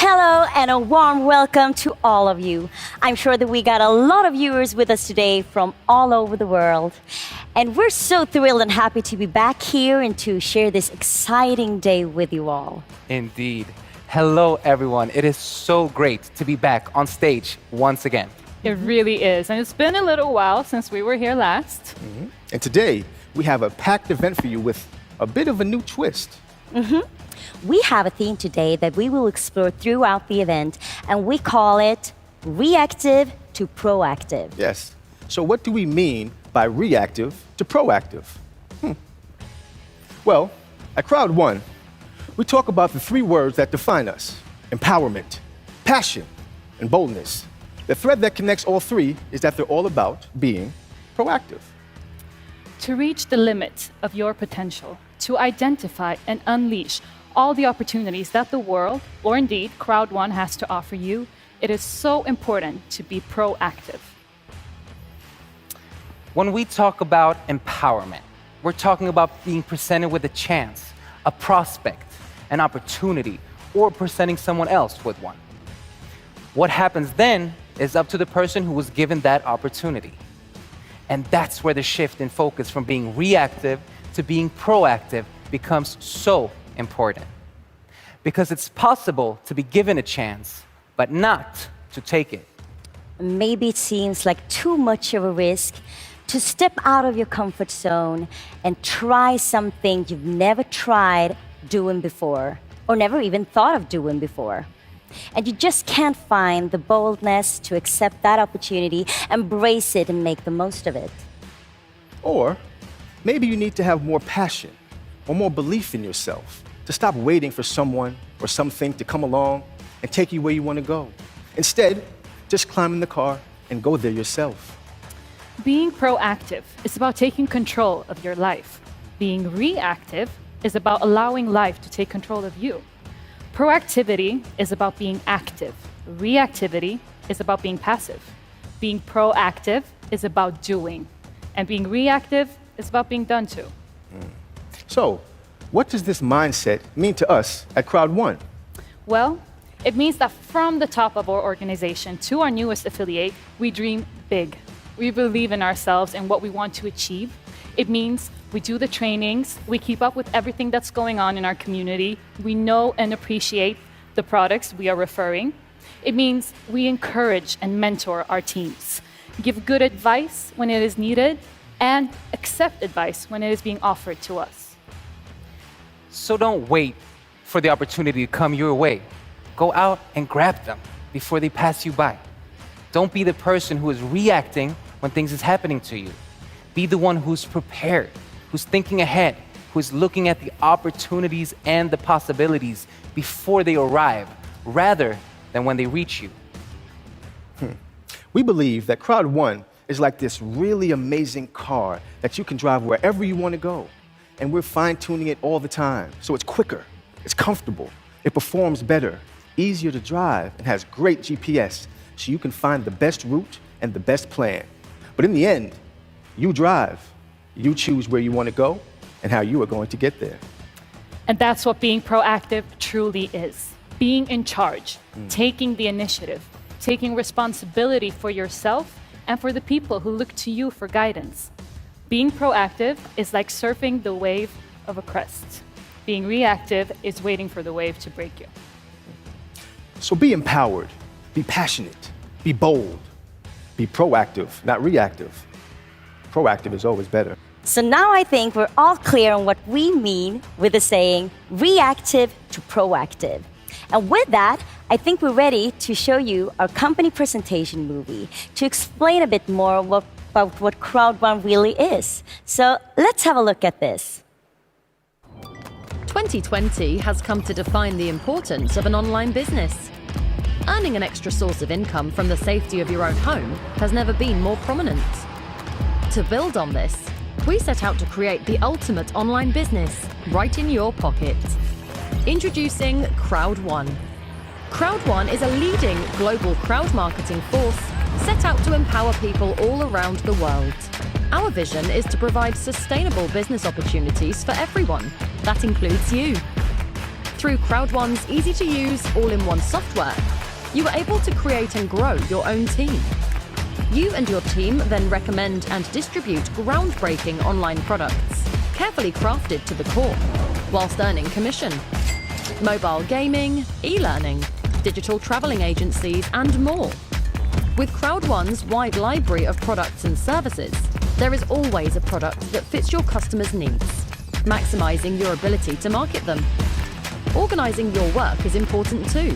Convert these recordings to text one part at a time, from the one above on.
Hello and a warm welcome to all of you. I'm sure that we got a lot of viewers with us today from all over the world. And we're so thrilled and happy to be back here and to share this exciting day with you all. Indeed. Hello, everyone. It is so great to be back on stage once again. It really is. And it's been a little while since we were here last. And today, we have a packed event for you with a bit of a new twist. We have a theme today that we will explore throughout the event, and we call it Reactive to Proactive. Yes. So what do we mean by reactive to proactive? Well, at CROWD1, we talk about the three words that define us: empowerment, passion, and boldness. The thread that connects all three is that they're all about being proactive. To reach the limit of your potential, to identify and unleash all the opportunities that the world, or indeed CROWD1, has to offer you, it is so important to be proactive. When we talk about empowerment, we're talking about being presented with a chance, a prospect, an opportunity, or presenting someone else with one. What happens then is up to the person who was given that opportunity. And that's where the shift in focus from being reactive to being proactive becomes so important. Because it's possible to be given a chance, but not to take it. Maybe it seems like too much of a risk to step out of your comfort zone and try something you've never tried doing before, or never even thought of doing before. And you just can't find the boldness to accept that opportunity, embrace it, and make the most of it. Or maybe you need to have more passion or more belief in yourself to stop waiting for someone or something to come along and take you where you want to go. Instead, just climb in the car and go there yourself. Being proactive is about taking control of your life. Being reactive is about allowing life to take control of you. Proactivity is about being active. Reactivity is about being passive. Being proactive is about doing. And being reactive is about being done to. So, what does this mindset mean to us at CROWD1? Well, it means that from the top of our organization to our newest affiliate, we dream big. We believe in ourselves and what we want to achieve. It means we do the trainings, we keep up with everything that's going on in our community, we know and appreciate the products we are referring. It means we encourage and mentor our teams, give good advice when it is needed, and accept advice when it is being offered to us. So don't wait for the opportunity to come your way. Go out and grab them before they pass you by. Don't be the person who is reacting when things is happening to you. Be the one who's prepared, who's thinking ahead, who's looking at the opportunities and the possibilities before they arrive, rather than when they reach you. We believe that CROWD1 is like this really amazing car that you can drive wherever you want to go. And we're fine-tuning it all the time. So it's quicker, it's comfortable, it performs better, easier to drive, and has great GPS, so you can find the best route and the best plan. But in the end, you drive. You choose where you want to go and how you are going to get there. And that's what being proactive truly is. Being in charge, taking the initiative, taking responsibility for yourself and for the people who look to you for guidance. Being proactive is like surfing the wave of a crest. Being reactive is waiting for the wave to break you. So be empowered, be passionate, be bold, be proactive, not reactive. Proactive is always better. So now I think we're all clear on what we mean with the saying reactive to proactive. And with that, I think we're ready to show you our company presentation movie to explain a bit more about what CROWD1 really is. So let's have a look at this. 2020 has come to define the importance of an online business. Earning an extra source of income from the safety of your own home has never been more prominent. To build on this, we set out to create the ultimate online business right in your pocket. Introducing CROWD1. CROWD1 is a leading global crowd marketing force set out to empower people all around the world. Our vision is to provide sustainable business opportunities for everyone. That includes you. Through CROWD1's easy-to-use, all-in-one software, you are able to create and grow your own team. You and your team then recommend and distribute groundbreaking online products, carefully crafted to the core, whilst earning commission. Mobile gaming, e-learning, digital traveling agencies, and more. With CROWD1's wide library of products and services, there is always a product that fits your customers' needs, maximizing your ability to market them. Organizing your work is important too.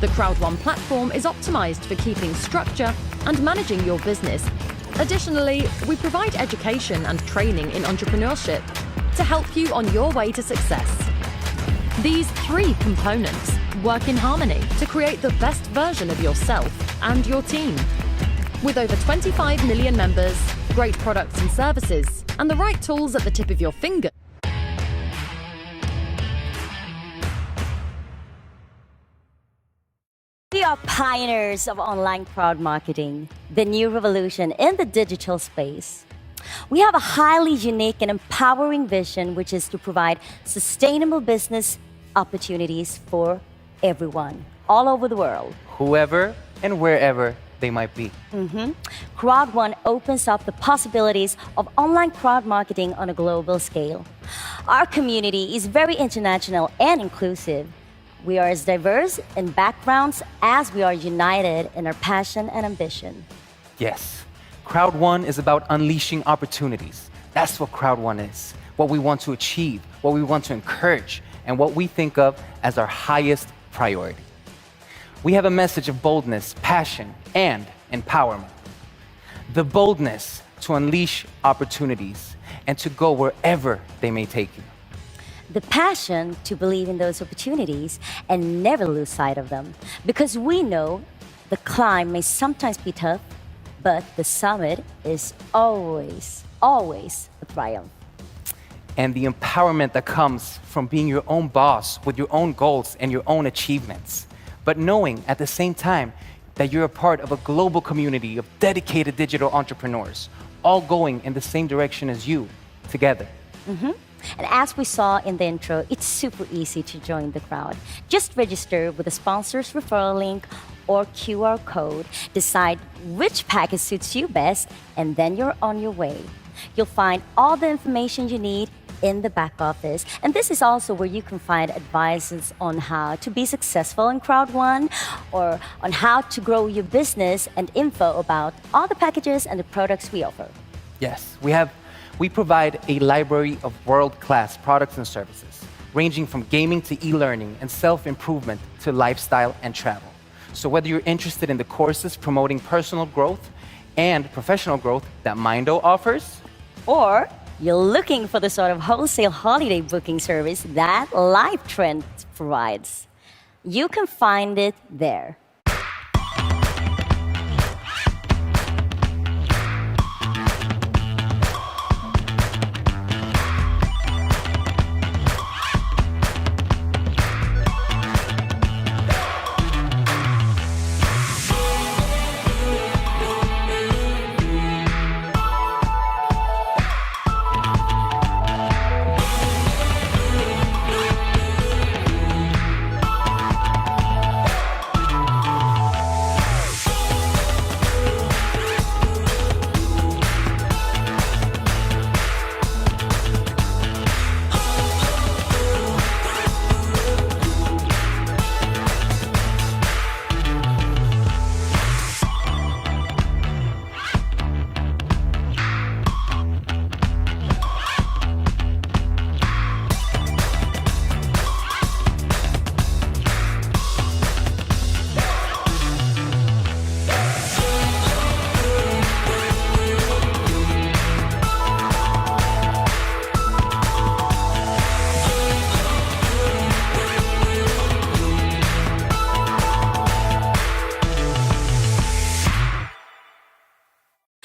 The CROWD1 platform is optimized for keeping structure and managing your business. Additionally, we provide education and training in entrepreneurship to help you on your way to success. These three components work in harmony to create the best version of yourself and your team. With over 25 million members, great products and services, and the right tools at the tip of your finger. We are pioneers of online crowd marketing, the new revolution in the digital space. We have a highly unique and empowering vision, which is to provide sustainable business opportunities for everyone, all over the world. Whoever and wherever they might be. CROWD1 opens up the possibilities of online crowd marketing on a global scale. Our community is very international and inclusive. We are as diverse in backgrounds as we are united in our passion and ambition. Yes, CROWD1 is about unleashing opportunities. That's what CROWD1 is, what we want to achieve, what we want to encourage, and what we think of as our highest priority. We have a message of boldness, passion, and empowerment. The boldness to unleash opportunities and to go wherever they may take you. The passion to believe in those opportunities and never lose sight of them, because we know the climb may sometimes be tough, but the summit is always, always a triumph. And the empowerment that comes from being your own boss with your own goals and your own achievements, but knowing at the same time that you're a part of a global community of dedicated digital entrepreneurs, all going in the same direction as you, together. And as we saw in the intro, it's super easy to join the crowd. Just register with a sponsor's referral link or QR code, decide which package suits you best, and then you're on your way. You'll find all the information you need in the back office. And this is also where you can find advices on how to be successful in CROWD1 or on how to grow your business and info about all the packages and the products we offer. Yes, we provide a library of world-class products and services, ranging from gaming to e-learning and self-improvement to lifestyle and travel. So whether you're interested in the courses promoting personal growth and professional growth that Mindo offers, or you're looking for the sort of wholesale holiday booking service that LiveTrend provides, you can find it there.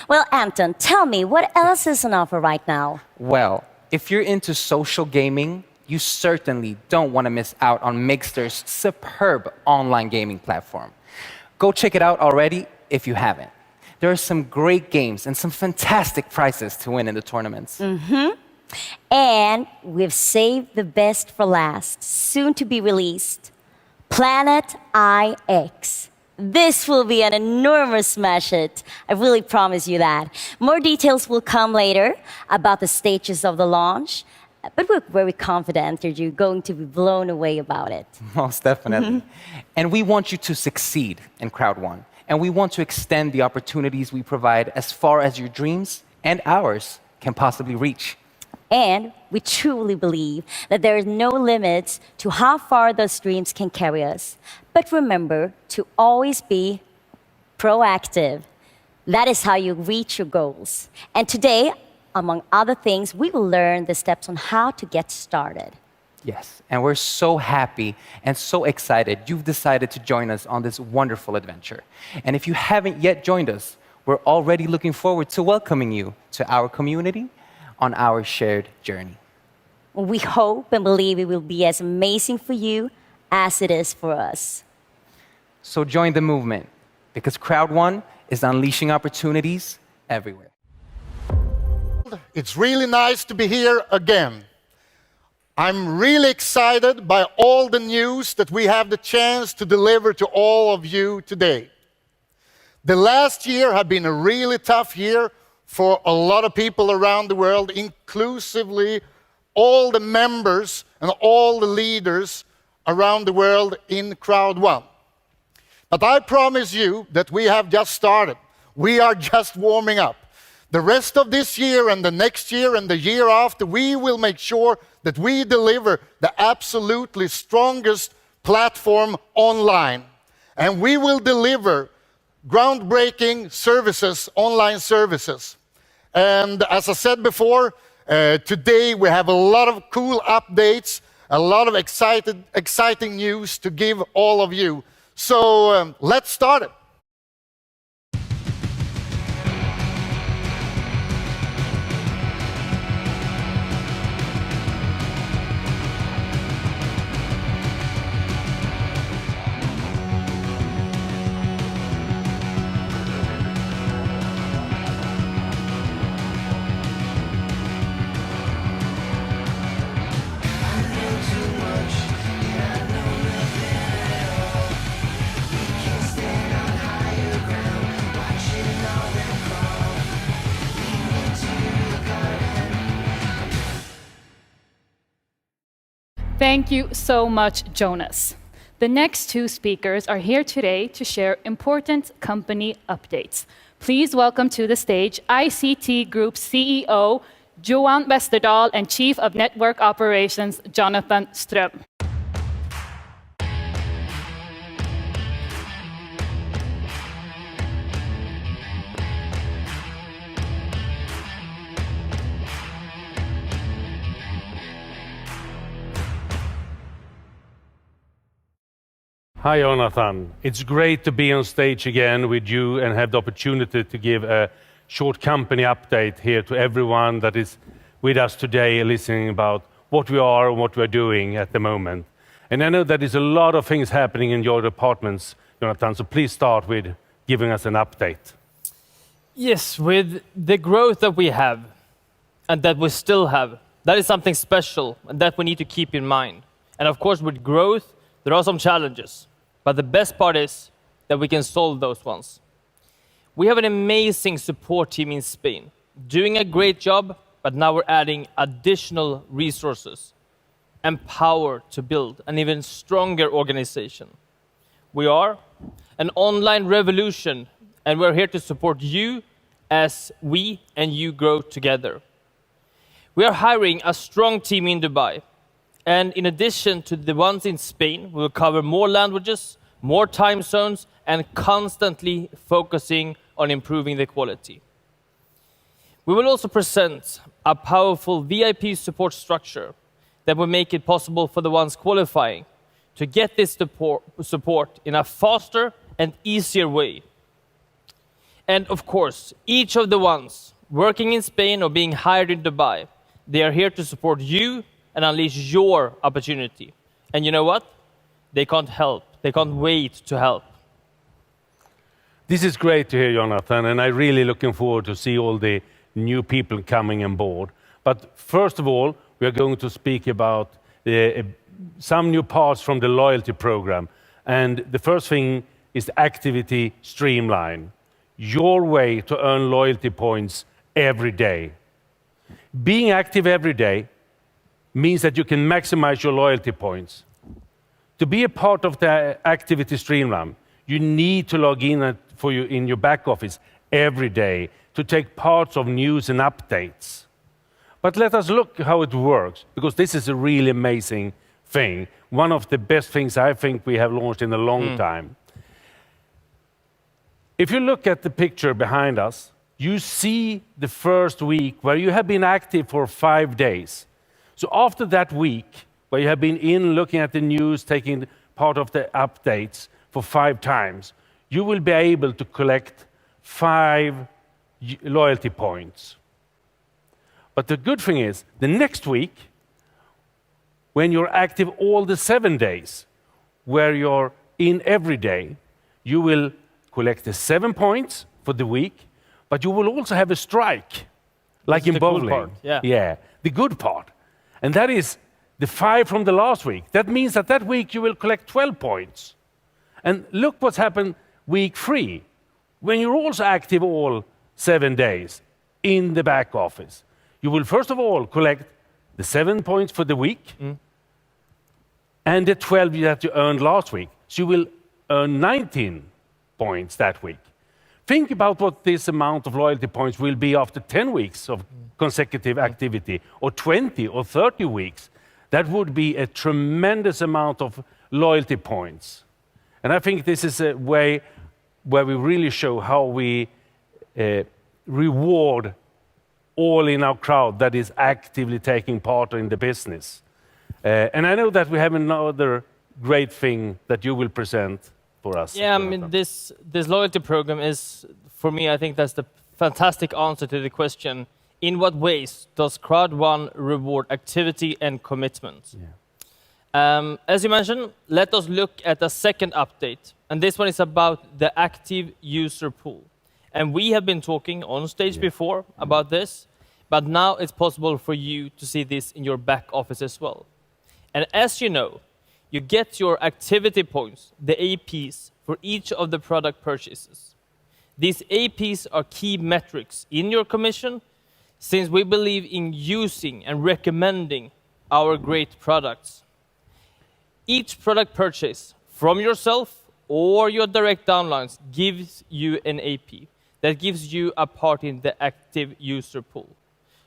Well, Anton, tell me, what else is on offer right now? well, if you're into social gaming, you certainly don't want to miss out on Miggster's superb online gaming platform. Go check it out already if you haven't. There are some great games and some fantastic prizes to win in the tournaments. And we've saved the best for last, soon to be released. Planet IX. This will be an enormous smash hit. I really promise you that. More details will come later about the stages of the launch, but we're very confident that you're going to be blown away about it. Most definitely. And we want you to succeed in CROWD1. And we want to extend the opportunities we provide as far as your dreams and ours can possibly reach. And we truly believe that there is no limits to how far those dreams can carry us. But remember to always be proactive. That is how you reach your goals. And today, among other things, we will learn the steps on how to get started. Yes, and we're so happy and so excited you've decided to join us on this wonderful adventure. And if you haven't yet joined us, we're already looking forward to welcoming you to our community on our shared journey. We hope and believe it will be as amazing for you as it is for us. So join the movement, because CROWD1 is unleashing opportunities everywhere. It's really nice to be here again. I'm really excited by all the news that we have the chance to deliver to all of you today. The last year has been a really tough year for a lot of people around the world, inclusively all the members and all the leaders around the world in CROWD1. But I promise you that we have just started. We are just warming up. The rest of this year and the next year and the year after, we will make sure that we deliver the absolutely strongest platform online. And we will deliver groundbreaking services, online services. And as I said before, today we have a lot of cool updates, a lot of exciting news to give all of you. So let's start it. Thank you so much, Jonas. The next two speakers are here today to share important company updates. Please welcome to the stage ICT Group CEO, Johan Westerdahl, and Chief of Network Operations, Jonathan Ström. Hi, Jonathan. It's great to be on stage again with you and have the opportunity to give a short company update here to everyone that is with us today, listening about what we are and what we're doing at the moment. And I know that there's a lot of things happening in your departments, Jonathan, so please start with giving us an update. Yes, with the growth that we have and that we still have, that is something special and that we need to keep in mind. And of course, with growth, there are some challenges, but the best part is that we can solve those ones. We have an amazing support team in Spain, doing a great job, but now we're adding additional resources and power to build an even stronger organization. We are an online revolution, and we're here to support you as we and you grow together. We are hiring a strong team in Dubai. And in addition to the ones in Spain, we will cover more languages, more time zones, and constantly focusing on improving the quality. We will also present a powerful VIP support structure that will make it possible for the ones qualifying to get this support in a faster and easier way. And of course, each of the ones working in Spain or being hired in Dubai, they are here to support you and unleash your opportunity. And you know what? They can't help. They can't wait to help. This is great to hear, Jonathan, and I'm really looking forward to see all the new people coming on board. But first of all, we are going to speak about some new parts from the loyalty program. And the first thing is the activity streamline, your way to earn loyalty points every day. Being active every day means that you can maximize your loyalty points. To be a part of the activity streamline, you need to log in in your back office every day to take parts of news and updates. But let us look how it works, because this is a really amazing thing. One of the best things I think we have launched in a long time. If you look at the picture behind us, you see the first week where you have been active for 5 days. So after that week, where you have been in looking at the news, taking part of the updates for 5 times, you will be able to collect 5 loyalty points. But the good thing is, the next week, when you're active all the 7 days, where you're in every day, you will collect the 7 points for the week, but you will also have a strike, like in bowling. Part. Yeah, the good part. And that is the 5 from the last week. That means that that week you will collect 12 points. And look what's happened week 3, when you're also active all 7 days in the back office. You will first of all collect the 7 points for the week and the 12 that you earned last week. So you will earn 19 points that week. Think about what this amount of loyalty points will be after 10 weeks of consecutive activity, or 20 or 30 weeks. That would be a tremendous amount of loyalty points. And I think this is a way where we really show how we reward all in our crowd that is actively taking part in the business. And I know that we have another great thing that you will present for us. Yeah, I mean, this loyalty program is, for me, I think that's the fantastic answer to the question, in what ways does CROWD1 reward activity and commitment? Yeah. As you mentioned, let us look at the second update. And this one is about the active user pool. And we have been talking on stage before about this, but now it's possible for you to see this in your back office as well. And as you know, you get your activity points, the APs, for each of the product purchases. These APs are key metrics in your commission, since we believe in using and recommending our great products. Each product purchase from yourself or your direct downlines gives you an AP that gives you a part in the active user pool.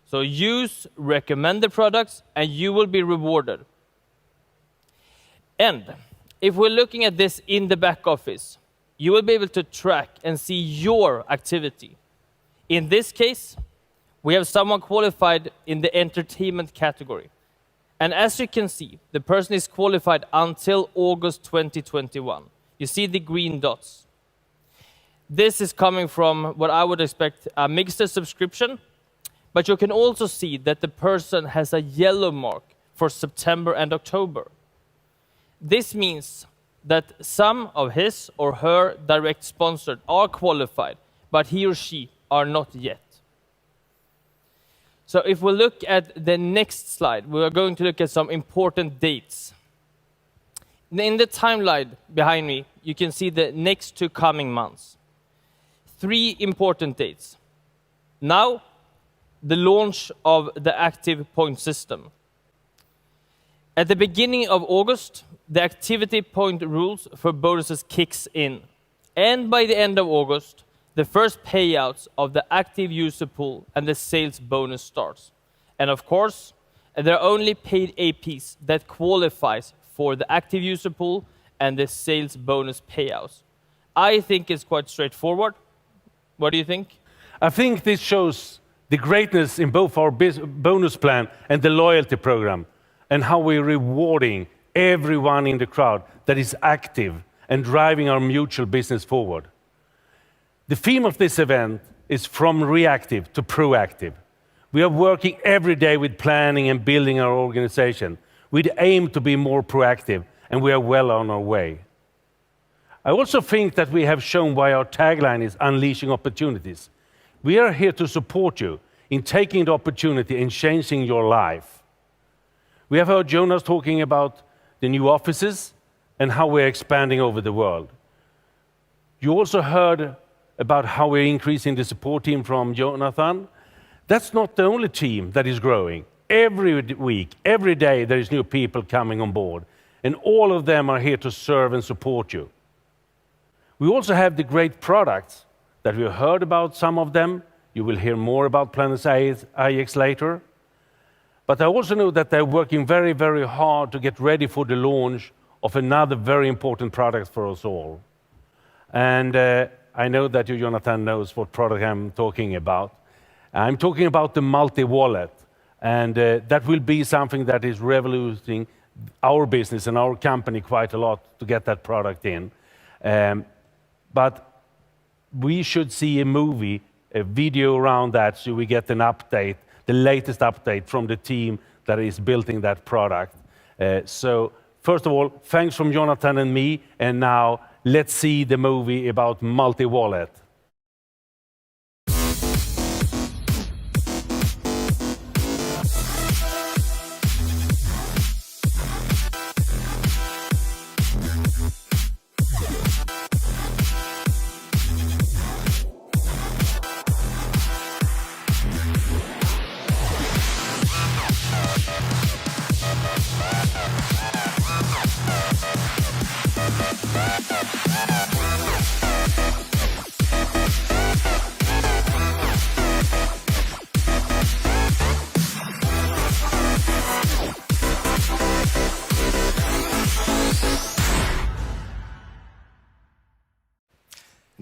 So use, recommend the products, and you will be rewarded. And if we're looking at this in the back office, you will be able to track and see your activity. In this case, we have someone qualified in the entertainment category. And as you can see, the person is qualified until August 2021. You see the green dots. This is coming from what I would expect a Miggster subscription, but you can also see that the person has a yellow mark for September and October. This means that some of his or her direct sponsored are qualified, but he or she are not yet. So if we look at the next slide, we are going to look at some important dates. In the timeline behind me, you can see the next 2 coming months. 3 important dates. Now, the launch of the active point system. At the beginning of August, the activity point rules for bonuses kicks in. And by the end of August, the first payouts of the active user pool and the sales bonus starts. And of course, there are only paid APs that qualifies for the active user pool and the sales bonus payouts. I think it's quite straightforward. What do you think? I think this shows the greatness in both our bonus plan and the loyalty program, and how we're rewarding everyone in the crowd that is active and driving our mutual business forward. The theme of this event is from reactive to proactive. We are working every day with planning and building our organization. We aim to be more proactive, and we are well on our way. I also think that we have shown why our tagline is unleashing opportunities. We are here to support you in taking the opportunity and changing your life. We have heard Jonas talking about the new offices and how we're expanding over the world. You also heard about how we're increasing the support team from Jonathan. That's not the only team that is growing. Every week, every day, there is new people coming on board, and all of them are here to serve and support you. We also have the great products that we heard about, some of them. You will hear more about Planet IX later. But I also know that they're working very, very hard to get ready for the launch of another very important product for us all. And I know that you, Jonathan, knows what product I'm talking about. I'm talking about the multi-wallet. And that will be something that is revolutionizing our business and our company quite a lot to get that product in. But we should see a movie, a video around that, so we get an update, the latest update from the team that is building that product. So first of all, thanks from Jonathan and me, and now let's see the movie about multi-wallet.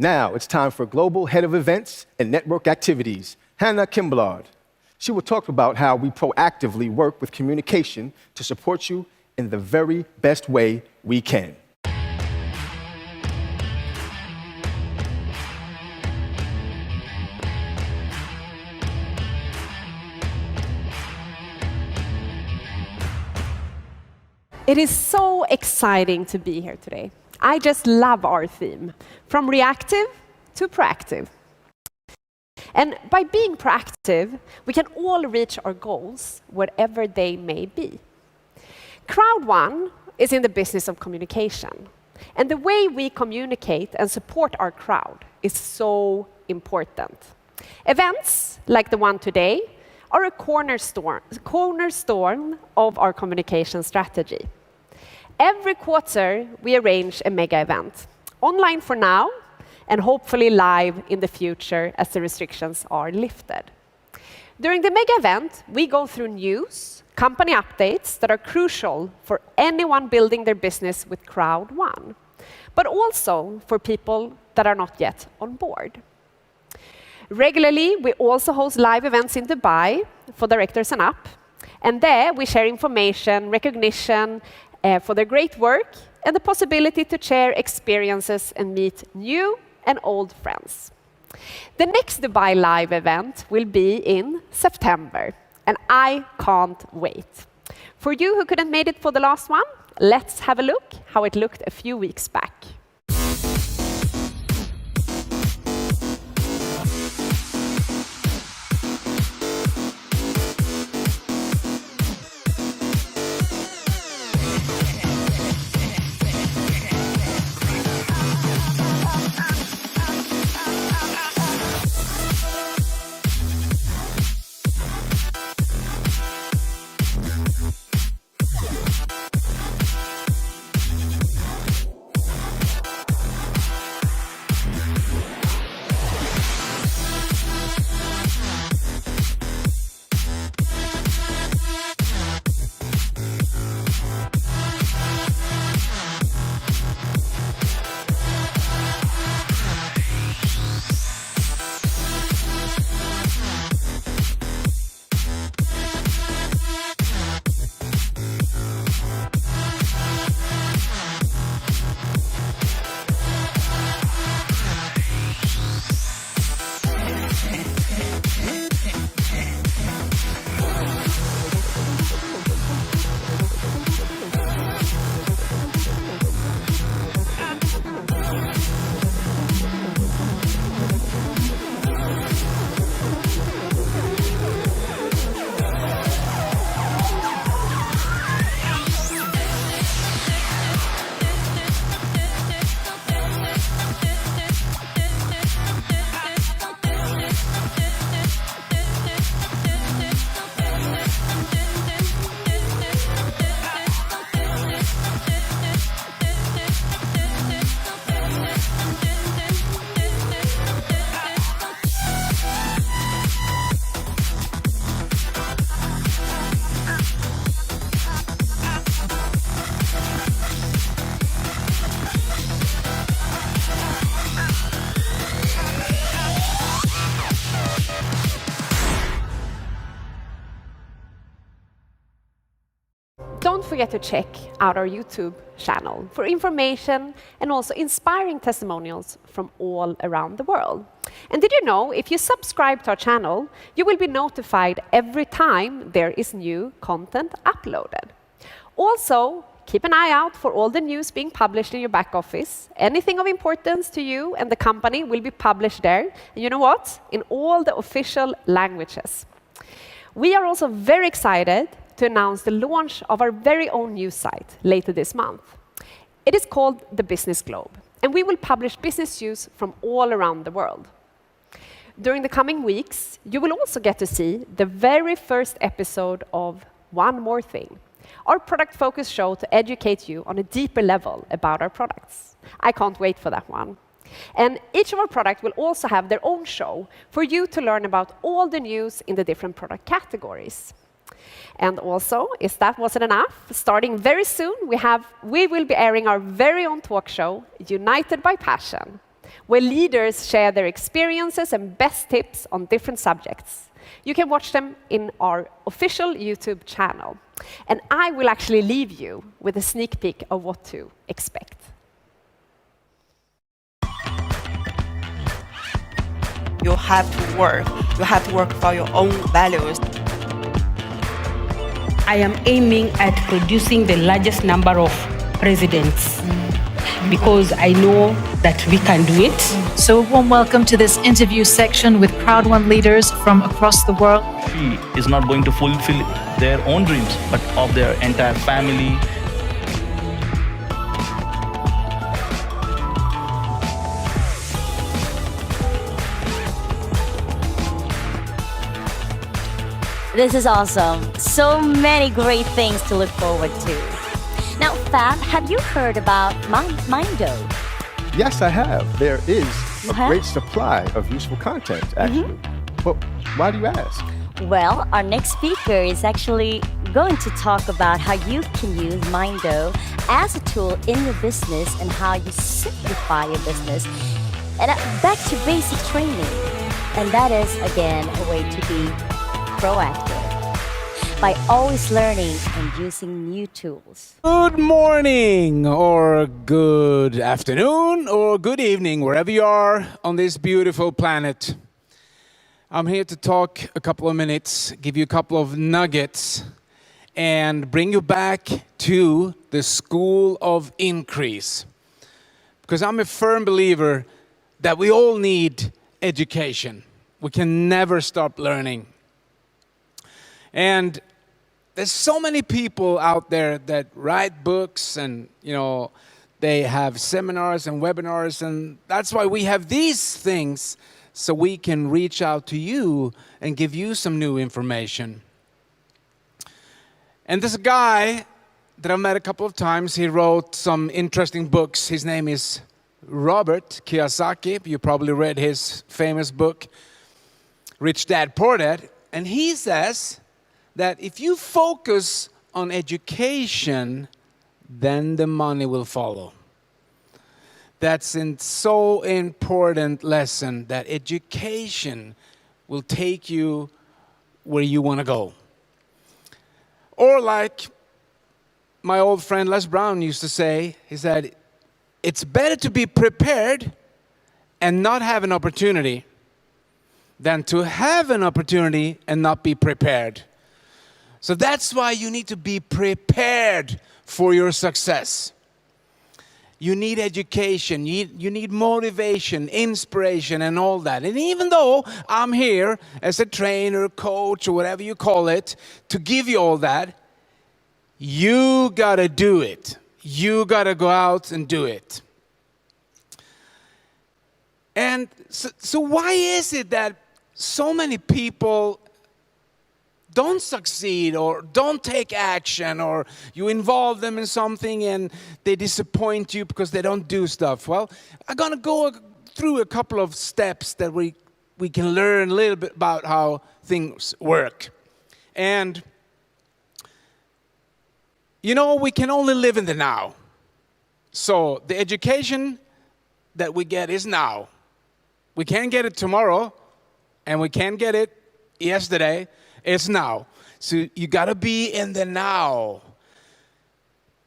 Now it's time for Global Head of Events and Network Activities, Hannah Kimblard. She will talk about how we proactively work with communication to support you in the very best way we can. It is so exciting to be here today. I just love our theme, from reactive to proactive. And by being proactive, we can all reach our goals, whatever they may be. CROWD1 is in the business of communication. And the way we communicate and support our crowd is so important. Events, like the one today, are a cornerstone of our communication strategy. Every quarter, we arrange a mega event, online for now, and hopefully live in the future as the restrictions are lifted. During the mega event, we go through news, company updates that are crucial for anyone building their business with CROWD1, but also for people that are not yet on board. Regularly, we also host live events in Dubai for directors and up, and there we share information, recognition, for their great work and the possibility to share experiences and meet new and old friends. The next Dubai Live event will be in September, and I can't wait. For you who couldn't make it for the last one, let's have a look how it looked a few weeks back. forget to check out our YouTube channel for information and also inspiring testimonials from all around the world. And did you know, if you subscribe to our channel, you will be notified every time there is new content uploaded. Also, keep an eye out for all the news being published in your back office. Anything of importance to you and the company will be published there. And you know what? In all the official languages. We are also very excited to announce the launch of our very own news site later this month. It is called the Business Globe, and we will publish business news from all around the world. During the coming weeks, you will also get to see the very first episode of One More Thing, our product-focused show to educate you on a deeper level about our products. I can't wait for that one. And each of our products will also have their own show for you to learn about all the news in the different product categories. And also, if that wasn't enough, starting very soon, we will be airing our very own talk show, United by Passion, where leaders share their experiences and best tips on different subjects. You can watch them in our official YouTube channel. And I will actually leave you with a sneak peek of what to expect. You have to work. You have to work for your own values. I am aiming at producing the largest number of presidents because I know that we can do it. So a warm welcome to this interview section with CROWD1 leaders from across the world. She is not going to fulfill their own dreams, but of their entire family. This is awesome. So many great things to look forward to. Now, Fab, have you heard about Mindo? Yes, I have. There is a great supply of useful content, actually. But why do you ask? Well, our next speaker is actually going to talk about how you can use Mindo as a tool in your business and how you simplify your business. And back to basic training. And that is, again, a way to be proactive by always learning and using new tools. Good morning, or good afternoon, or good evening, wherever you are on this beautiful planet. I'm here to talk a couple of minutes, give you a couple of nuggets, and bring you back to the school of increase. Because I'm a firm believer that we all need education. We can never stop learning. And there's so many people out there that write books and, they have seminars and webinars, and that's why we have these things, so we can reach out to you and give you some new information. And there's a guy that I've met a couple of times. He wrote some interesting books. His name is Robert Kiyosaki. You probably read his famous book, Rich Dad, Poor Dad. And he says that if you focus on education, then the money will follow. That's a so important lesson, that education will take you where you want to go. Or like my old friend Les Brown used to say, he said, it's better to be prepared and not have an opportunity than to have an opportunity and not be prepared. So that's why you need to be prepared for your success. You need education, you need motivation, inspiration, and all that. And even though I'm here as a trainer, coach, or whatever you call it, to give you all that, you gotta do it. You gotta go out and do it. And so why is it that so many people don't succeed or don't take action, or you involve them in something and they disappoint you because they don't do stuff? Well, I'm going to go through a couple of steps that we can learn a little bit about how things work. And, we can only live in the now. So the education that we get is now. We can't get it tomorrow, and we can't get it yesterday. It's now. So you got to be in the now.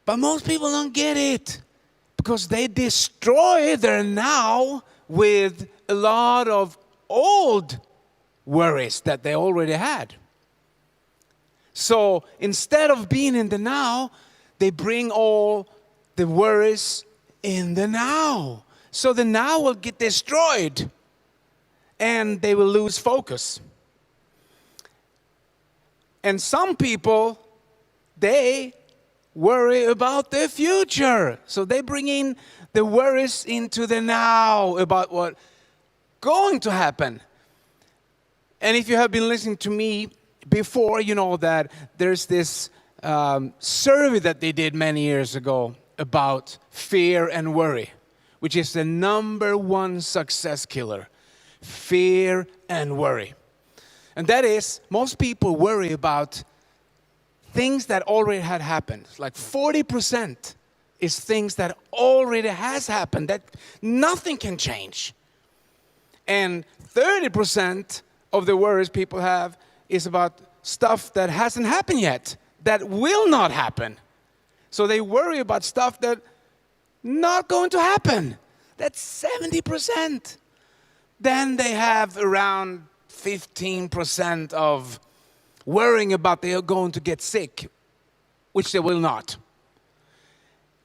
But most people don't get it because they destroy their now with a lot of old worries that they already had. So instead of being in the now, they bring all the worries in the now. So the now will get destroyed and they will lose focus. And some people, they worry about the future. So they bring in the worries into the now about what's going to happen. And if you have been listening to me before, you know that there's this survey that they did many years ago about fear and worry, which is the #1 success killer, fear and worry. And that is, most people worry about things that already had happened. Like 40% is things that already has happened, that nothing can change. And 30% of the worries people have is about stuff that hasn't happened yet, that will not happen. So they worry about stuff that not going to happen. That's 70%. Then they have around 15% of worrying about they are going to get sick, which they will not.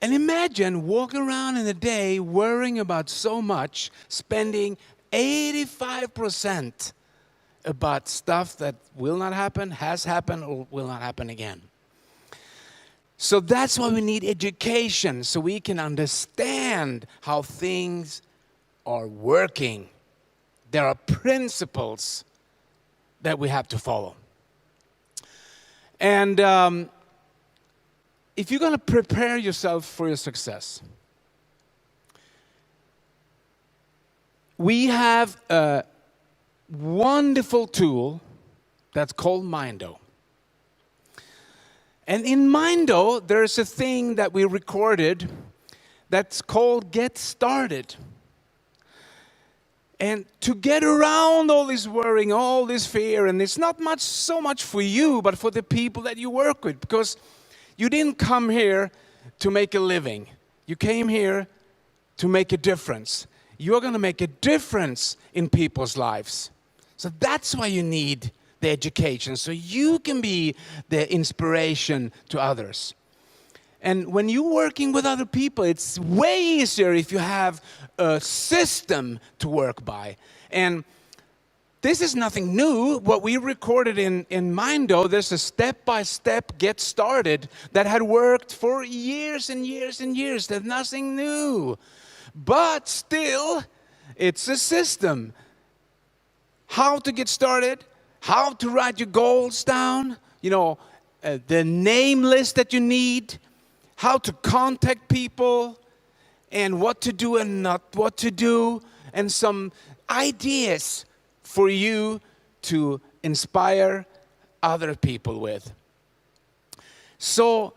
And imagine walking around in a day worrying about so much, spending 85% about stuff that will not happen, has happened, or will not happen again. So that's why we need education, so we can understand how things are working. There are principles that we have to follow. And if you're going to prepare yourself for your success, we have a wonderful tool that's called Mindo. And in Mindo, there's a thing that we recorded that's called Get Started. And to get around all this worrying, all this fear, and it's not so much for you, but for the people that you work with, because you didn't come here to make a living. You came here to make a difference. You're going to make a difference in people's lives. So that's why you need the education, so you can be the inspiration to others. And when you're working with other people, it's way easier if you have a system to work by. And this is nothing new. What we recorded in Mindo, there's a step-by-step get started that had worked for years and years and years. There's nothing new. But still, it's a system. How to get started, how to write your goals down, the name list that you need, how to contact people, and what to do and not what to do, and some ideas for you to inspire other people with. So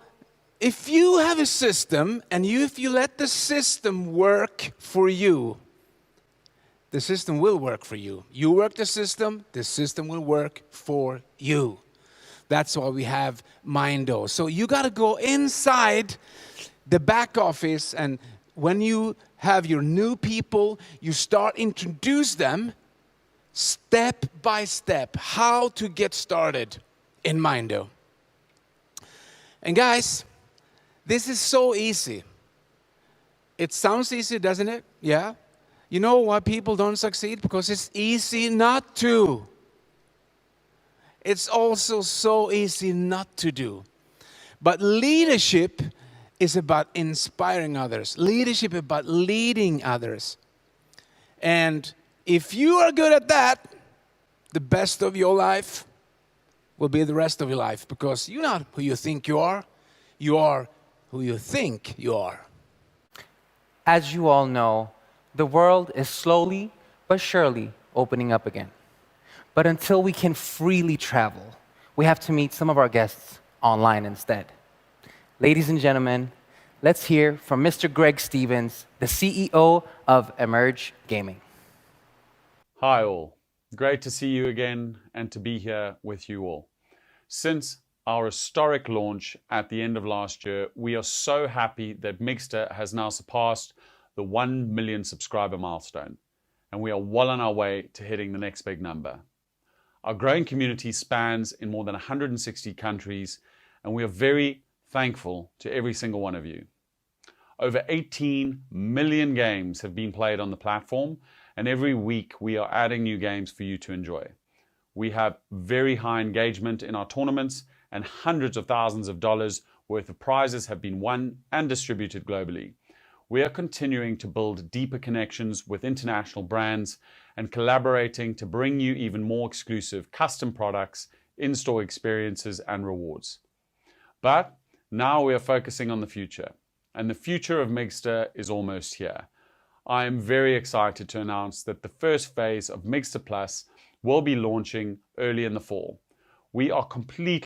if you have a system, and if you let the system work for you, the system will work for you. You work the system will work for you. That's why we have Mindo. So you got to go inside the back office, and when you have your new people, you start introduce them step by step, how to get started in Mindo. And guys, this is so easy. It sounds easy, doesn't it? Yeah. You know why people don't succeed? Because it's easy not to. It's also so easy not to do. But leadership is about inspiring others. Leadership is about leading others. And if you are good at that, the best of your life will be the rest of your life, because you're not who you think you are who you think you are. As you all know, the world is slowly but surely opening up again. But until we can freely travel, we have to meet some of our guests online instead. Ladies and gentlemen, let's hear from Mr. Greg Stevens, the CEO of Emerge Gaming. Hi all, great to see you again and to be here with you all. Since our historic launch at the end of last year, we are so happy that Miggster has now surpassed the 1 million subscriber milestone, and we are well on our way to hitting the next big number. Our growing community spans in more than 160 countries, and we are very thankful to every single one of you. Over 18 million games have been played on the platform, and every week we are adding new games for you to enjoy. We have very high engagement in our tournaments, and hundreds of thousands of dollars worth of prizes have been won and distributed globally. We are continuing to build deeper connections with international brands and collaborating to bring you even more exclusive custom products, in-store experiences, and rewards. But now we are focusing on the future, and the future of Miggster is almost here. I am very excited to announce that the first phase of Miggster Plus will be launching early in the fall. We are completely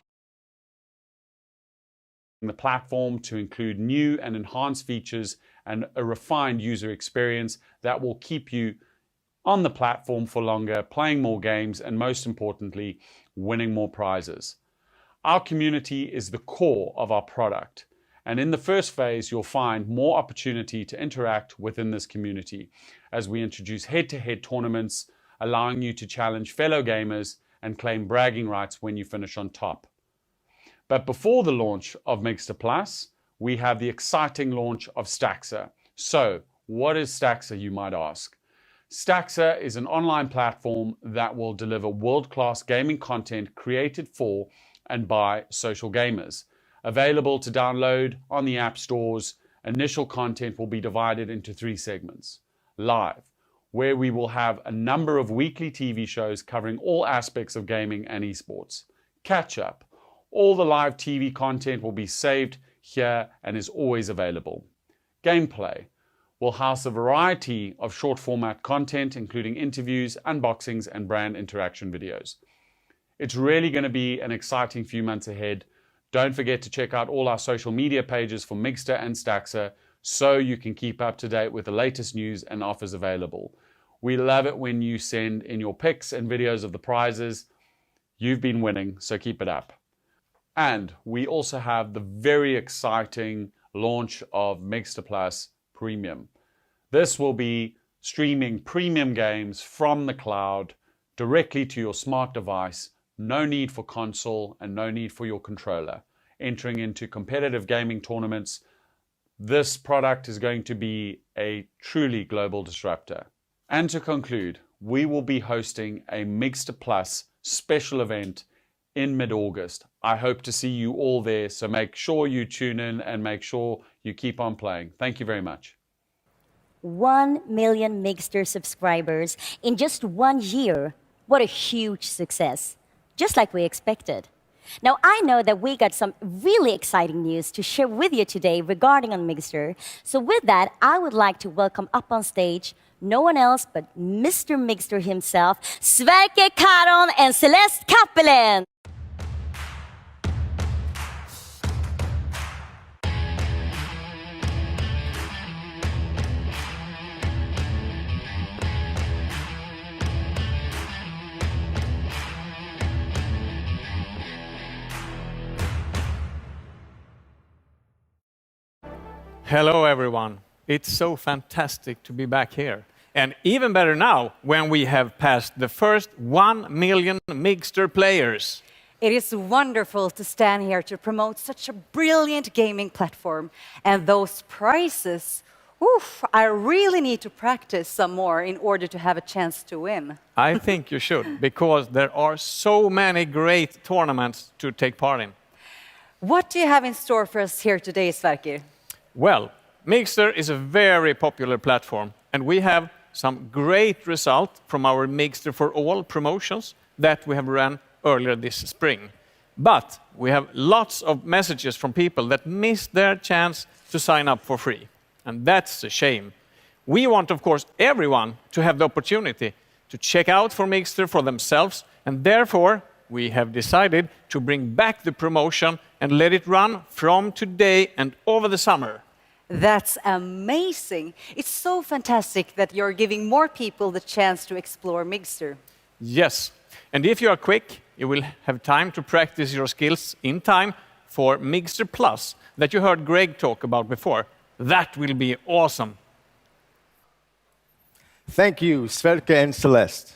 the platform to include new and enhanced features and a refined user experience that will keep you on the platform for longer, playing more games, and most importantly, winning more prizes. Our community is the core of our product, and in the first phase, you'll find more opportunity to interact within this community as we introduce head-to-head tournaments, allowing you to challenge fellow gamers and claim bragging rights when you finish on top. But before the launch of Miggster Plus, we have the exciting launch of Staxer. So, what is Staxer, you might ask? Staxer is an online platform that will deliver world-class gaming content created for and by social gamers. Available to download on the app stores, initial content will be divided into 3 segments. Live, where we will have a number of weekly TV shows covering all aspects of gaming and esports. Catch up. All the live TV content will be saved here and is always available. Gameplay will house a variety of short format content, including interviews, unboxings, and brand interaction videos. It's really going to be an exciting few months ahead. Don't forget to check out all our social media pages for Miggster and Staxer so you can keep up to date with the latest news and offers available. We love it when you send in your pics and videos of the prizes. You've been winning, so keep it up. And we also have the very exciting launch of Miggster Plus Premium. This will be streaming premium games from the cloud directly to your smart device. No need for console and no need for your controller. Entering into competitive gaming tournaments, this product is going to be a truly global disruptor. And to conclude, we will be hosting a Miggster Plus special event in mid-August. I hope to see you all there, so make sure you tune in and make sure you keep on playing. Thank you very much. 1 million Miggster subscribers in just 1 year. What a huge success, just like we expected. Now, I know that we got some really exciting news to share with you today regarding on Miggster. So with that, I would like to welcome up on stage no one else but Mr. Miggster himself, Sverker Karon and Celeste Kappelen. Hello, everyone. It's so fantastic to be back here. And even better now, when we have passed the first 1 million Miggster players. It is wonderful to stand here to promote such a brilliant gaming platform. And those prizes, oof, I really need to practice some more in order to have a chance to win. I think you should, because there are so many great tournaments to take part in. What do you have in store for us here today, Sverker? Well, Miggster is a very popular platform, and we have some great results from our Miggster for All promotions that we have run earlier this spring. But we have lots of messages from people that missed their chance to sign up for free, and that's a shame. We want, of course, everyone to have the opportunity to check out for Miggster for themselves, and therefore we have decided to bring back the promotion and let it run from today and over the summer. That's amazing. It's so fantastic that you're giving more people the chance to explore Miggster. Yes, And if you are quick, you will have time to practice your skills in time for Miggster Plus that you heard Greg talk about before. That will be awesome. Thank you, Sverker and Celeste.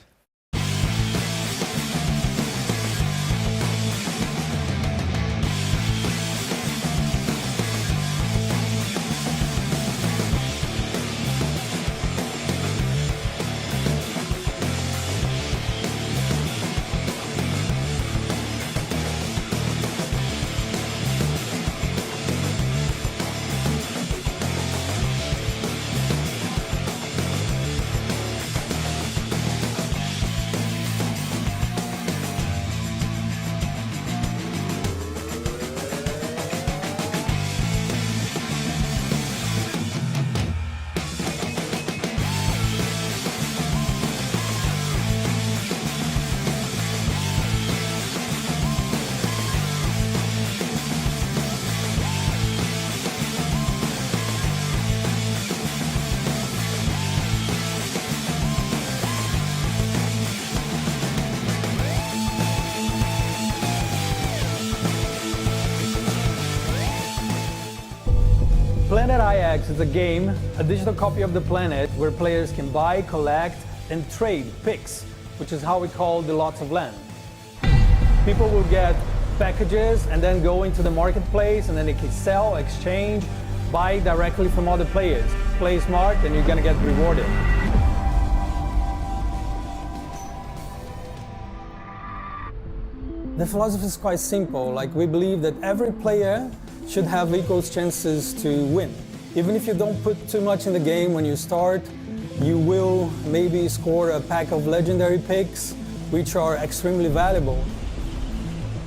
Planet IX is a game, a digital copy of the planet where players can buy, collect, and trade picks, which is how we call the lots of land. People will get packages and then go into the marketplace and then they can sell, exchange, buy directly from other players. Play smart and you're gonna get rewarded. The philosophy is quite simple. Like, we believe that every player should have equal chances to win. Even if you don't put too much in the game when you start, you will maybe score a pack of legendary picks, which are extremely valuable.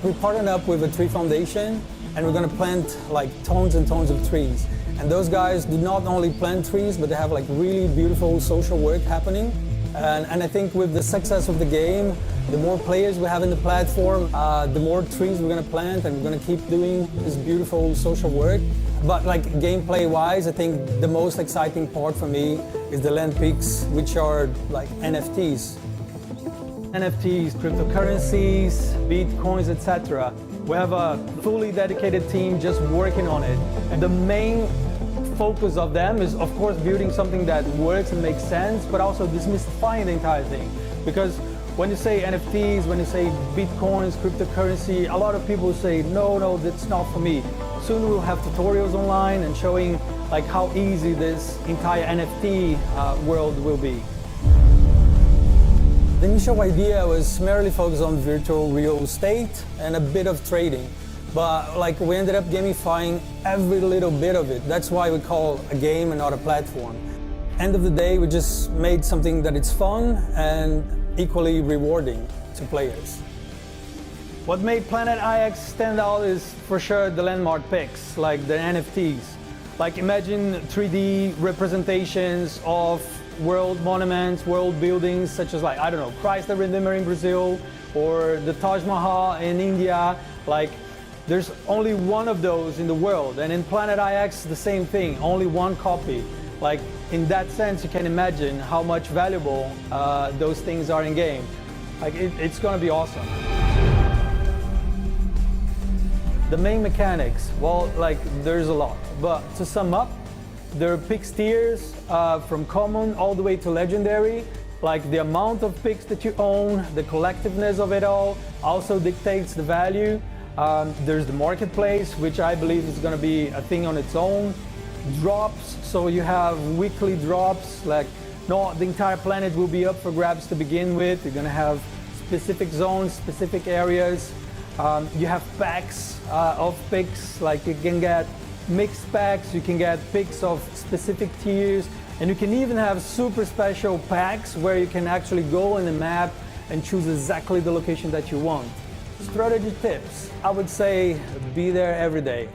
We partnered up with a tree foundation, and we're gonna plant like tons and tons of trees. And those guys do not only plant trees, but they have like really beautiful social work happening. And I think with the success of the game, the more players we have in the platform, the more trees we're gonna plant, and we're gonna keep doing this beautiful social work. But like gameplay-wise, I think the most exciting part for me is the land picks, which are like NFTs. NFTs, cryptocurrencies, bitcoins, etc. We have a fully dedicated team just working on it. And the main focus of them is, of course, building something that works and makes sense, but also demystifying the entire thing. Because when you say NFTs, when you say bitcoins, cryptocurrency, a lot of people say, no, that's not for me. Soon we'll have tutorials online and showing like how easy this entire NFT world will be. The initial idea was merely focused on virtual real estate and a bit of trading. But like, we ended up gamifying every little bit of it. That's why we call a game and not a platform. End of the day, we just made something that is fun and equally rewarding to players. What made Planet IX stand out is for sure the landmark picks, like the NFTs. Like, imagine 3D representations of world monuments, world buildings, such as like, I don't know, Christ the Redeemer in Brazil, or the Taj Mahal in India. Like, there's only one of those in the world, and in Planet IX, the same thing, only one copy. Like, in that sense, you can imagine how much valuable those things are in game. Like, it's gonna be awesome. The main mechanics, well, like, there's a lot, but to sum up, there are picks tiers from common all the way to legendary. Like, the amount of picks that you own, the collectiveness of it all also dictates the value. There's the marketplace, which I believe is going to be a thing on its own. Drops, so you have weekly drops, like not the entire planet will be up for grabs to begin with. You're going to have specific zones, specific areas. You have packs of picks, like you can get mixed packs, you can get picks of specific tiers, and you can even have super special packs where you can actually go in the map and choose exactly the location that you want. Strategy tips, I would say be there every day.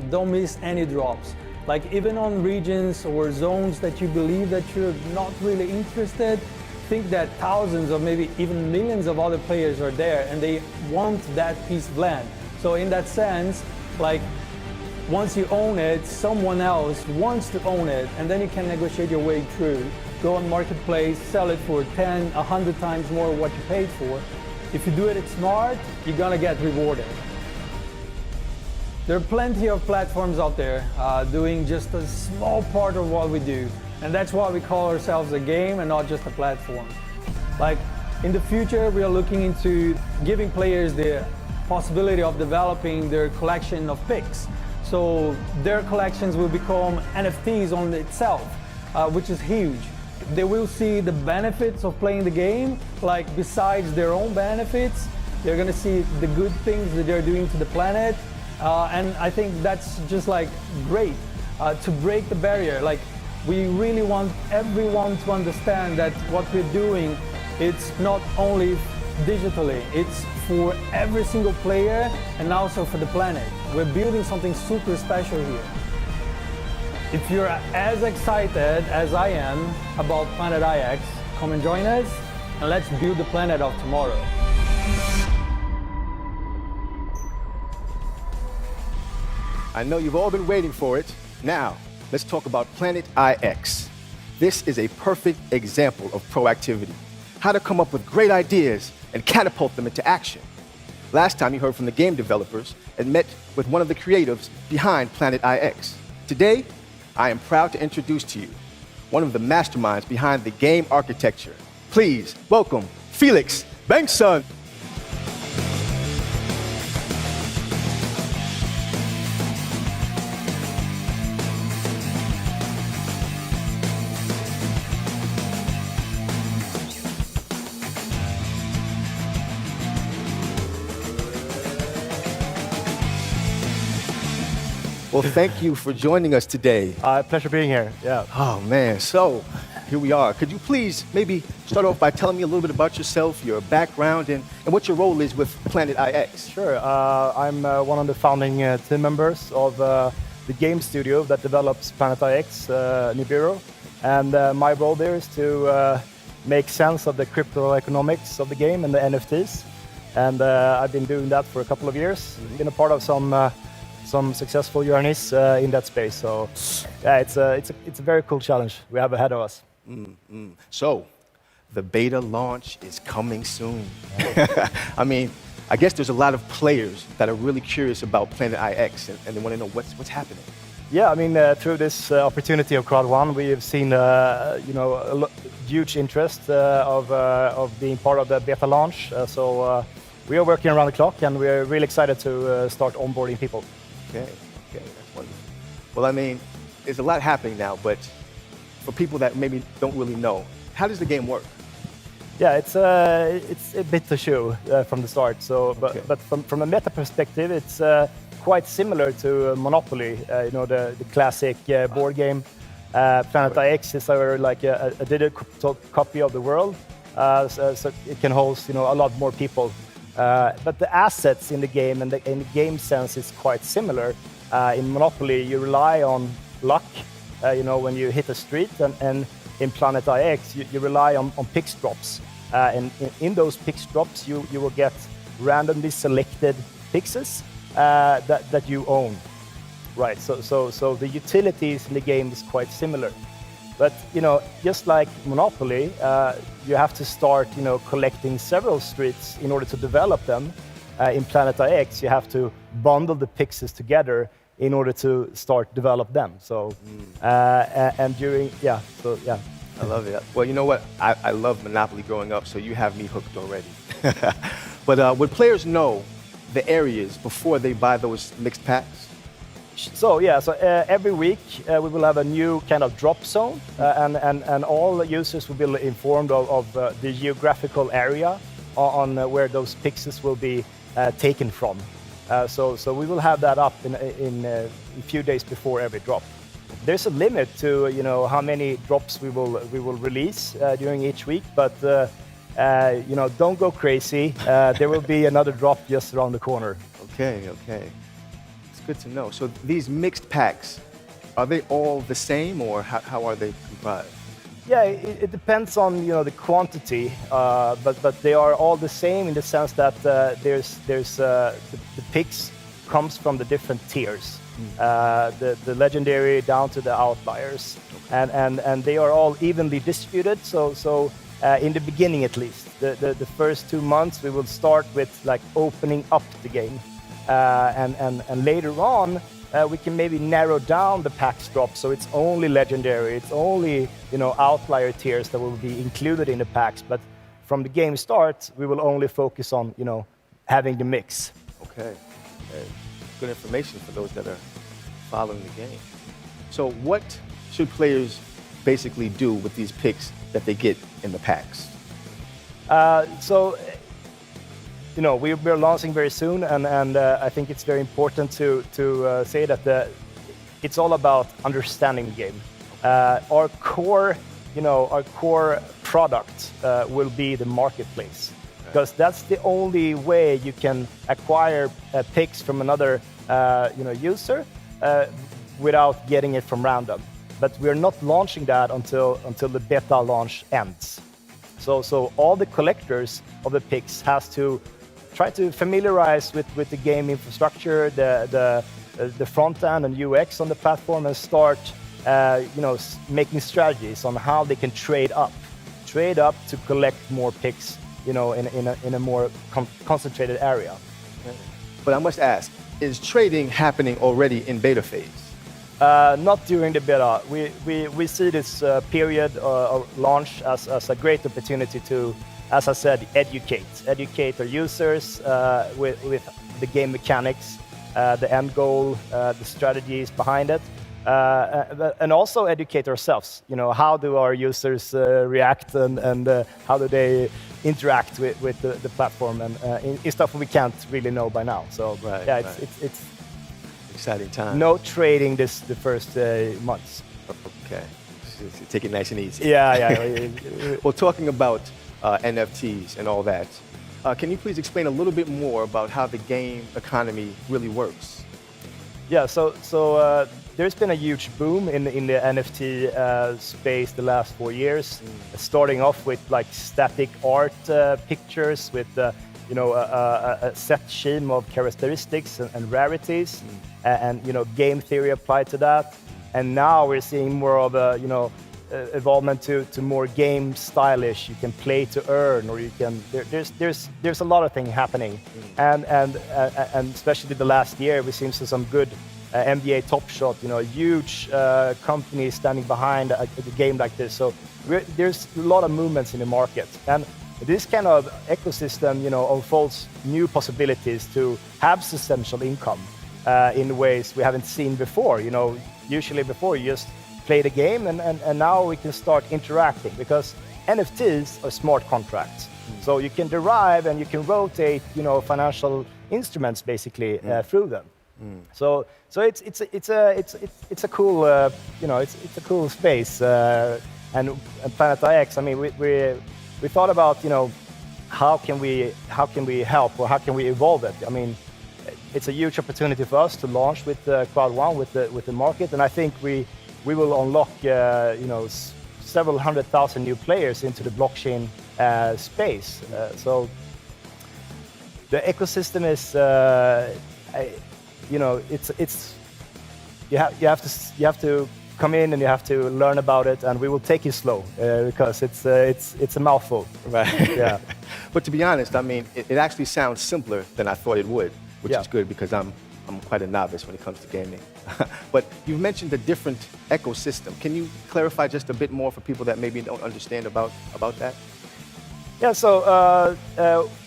Don't miss any drops. Like, even on regions or zones that you believe that you're not really interested, think that thousands or maybe even millions of other players are there and they want that piece of land. So in that sense, like, once you own it, someone else wants to own it, and then you can negotiate your way through. Go on marketplace, sell it for 10, 100 times more what you paid for, if you do it smart, you're gonna get rewarded. There are plenty of platforms out there doing just a small part of what we do. And that's why we call ourselves a game and not just a platform. Like, in the future, we are looking into giving players the possibility of developing their collection of picks. So their collections will become NFTs on itself, which is huge. They will see the benefits of playing the game, like besides their own benefits, they're gonna see the good things that they're doing to the planet. And I think that's just like great to break the barrier. Like, we really want everyone to understand that what we're doing, it's not only digitally, it's for every single player and also for the planet. We're building something super special here. If you're as excited as I am about Planet IX, come and join us and let's build the planet of tomorrow. I know you've all been waiting for it. Now, let's talk about Planet IX. This is a perfect example of proactivity. How to come up with great ideas and catapult them into action. Last time you heard from the game developers and met with one of the creatives behind Planet IX. Today, I am proud to introduce to you one of the masterminds behind the game architecture. Please welcome Felix Bengtsson. Well, thank you for joining us today. Pleasure being here. Yeah. Oh, man. So, here we are. Could you please maybe start off by telling me a little bit about yourself, your background, and what your role is with Planet IX? Sure. I'm one of the founding team members of the game studio that develops Planet IX, Nibiru. And my role there is to make sense of the crypto economics of the game and the NFTs. And I've been doing that for a couple of years. Been a part of some successful journeys in that space. So yeah, it's a very cool challenge we have ahead of us. So the beta launch is coming soon. I mean, I guess there's a lot of players that are really curious about Planet IX and they want to know what's happening. Yeah, I mean, through this opportunity of CROWD1, we have seen huge interest of being part of the beta launch. So we are working around the clock, and we are really excited to start onboarding people. Okay, that's wonderful. Well, I mean, there's a lot happening now, but for people that maybe don't really know, how does the game work? Yeah, it's a bit to show from the start. So, but from a meta perspective, it's quite similar to Monopoly. The classic board game. Planet IX is like a digital copy of the world, so it can host a lot more people. But the assets in the game and the game sense is quite similar. In Monopoly, you rely on luck, when you hit a street, and in Planet IX, you rely on pix drops. And in those pix drops, you will get randomly selected pixels that you own. Right, so the utilities in the game is quite similar. But, just like Monopoly, you have to start, collecting several streets in order to develop them. In Planet IX, you have to bundle the pixels together in order to start develop them. So, and during, yeah. I love it. Well, you know what? I love Monopoly growing up, so you have me hooked already. But would players know the areas before they buy those mixed packs? So every week we will have a new kind of drop zone, and all users will be informed of the geographical area on where those pixels will be taken from. So we will have that up in a few days before every drop. There's a limit to how many drops we will release during each week, but don't go crazy. There will be another drop just around the corner. Okay. Good to know. So these mixed packs, are they all the same, or how are they comprised? Yeah, it depends on the quantity, but they are all the same in the sense that there's the picks comes from the different tiers, the legendary down to the outliers, and they are all evenly distributed. So in the beginning at least. The first 2 months we will start with like opening up the game, and later on we can maybe narrow down the packs drop so it's only legendary, it's only outlier tiers that will be included in the packs. But from the game start, we will only focus on having the mix. Okay. Good information for those that are following the game. So what should players basically do with these picks that they get in the packs? We're launching very soon, and I think it's very important to say that it's all about understanding the game. Our core product will be the marketplace, because that's the only way you can acquire picks from another user without getting it from random. But we're not launching that until the beta launch ends. So all the collectors of the picks has to try to familiarize with the game infrastructure, the front end and UX on the platform, and start making strategies on how they can trade up to collect more picks, in a more concentrated area. But I must ask, is trading happening already in beta phase? Not during the beta. We see this period of launch as a great opportunity to, as I said, educate our users with the game mechanics, the end goal, the strategies behind it, and also educate ourselves. How do our users react, and how do they interact with the platform, and in stuff we can't really know by now. So it's exciting time. No trading the first months. Okay, take it nice and easy. Yeah. Well, talking about NFTs and all that, can you please explain a little bit more about how the game economy really works? Yeah, so there's been a huge boom in the NFT space the last 4 years, starting off with like static art pictures with a set scheme of characteristics and rarities, and game theory applied to that. And now we're seeing more of a evolvement to more game stylish. You can play to earn, or you can. There's a lot of things happening, and especially the last year we've seen some good NBA Top Shot, huge companies standing behind a game like this. So there's a lot of movements in the market, and this kind of ecosystem, unfolds new possibilities to have substantial income in ways we haven't seen before. Usually before you just play the game, and now we can start interacting, because NFTs are smart contracts. So you can derive and you can rotate, financial instruments basically through them. So it's a cool it's a cool space, and Planet IX. I mean, we thought about how can we help, or how can we evolve it. I mean, it's a huge opportunity for us to launch with CROWD1 with the market, and I think we will unlock several 100,000 new players into the blockchain space. So the ecosystem is it's you have to come in and you have to learn about it, and we will take it slow because it's a mouthful. Right. Yeah. But to be honest, I mean, it actually sounds simpler than I thought it would, which is good, because I'm quite a novice when it comes to gaming. But you've mentioned a different ecosystem. Can you clarify just a bit more for people that maybe don't understand about that? Yeah, so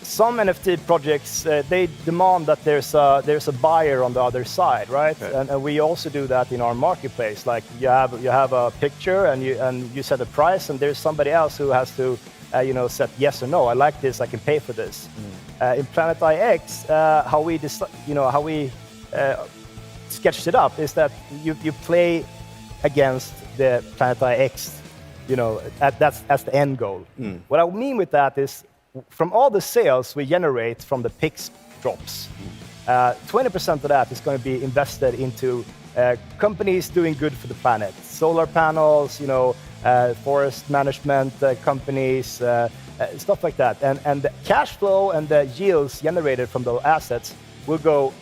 some NFT projects, they demand that there's a buyer on the other side, right? Okay. And we also do that in our marketplace. Like you have a picture and you set a price, and there's somebody else who has to set yes or no. I like this, I can pay for this. In Planet IX, how we sketched it up is that you play against the Planet IX. That's the end goal. What I mean with that is, from all the sales we generate from the picks drops, 20% of that is going to be invested into companies doing good for the planet. Solar panels, forest management companies, stuff like that. And the cash flow and the yields generated from those assets will go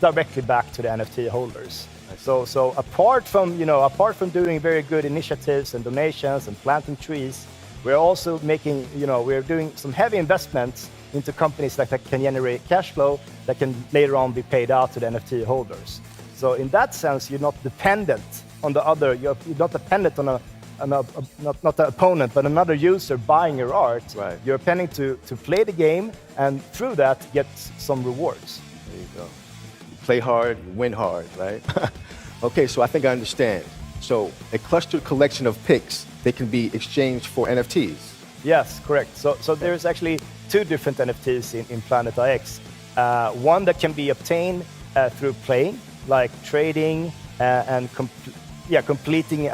directly back to the NFT holders. So apart from doing very good initiatives and donations and planting trees, we're also making, we're doing some heavy investments into companies that can generate cash flow that can later on be paid out to the NFT holders. So in that sense, you're not dependent on the other. You're not dependent on not the opponent, but another user buying your art. Right. You're depending to play the game and through that get some rewards. There you go. You play hard, you win hard, right? Okay, so I think I understand. So a clustered collection of picks, they can be exchanged for NFTs. Yes, correct. So there's actually two different NFTs in Planet IX. One that can be obtained through playing, like trading and completing,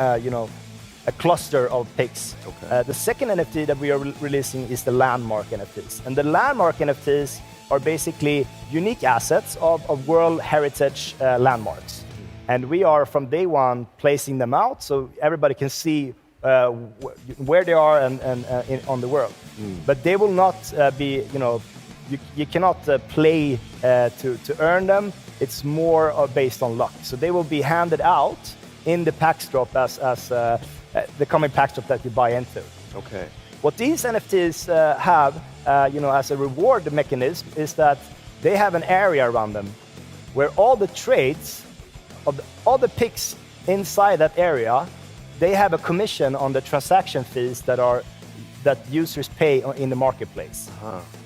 a cluster of picks. Okay. The second NFT that we are releasing is the landmark NFTs. And the landmark NFTs are basically unique assets of World Heritage landmarks. And we are, from day one, placing them out so everybody can see where they are and on the world. But they will not be, you cannot play to earn them. It's more based on luck. So they will be handed out in the PAX drop as the coming PAX drop that you buy into. Okay. What these NFTs have, as a reward mechanism, is that they have an area around them where all the trades of all the picks inside that area, they have a commission on the transaction fees that users pay in the marketplace.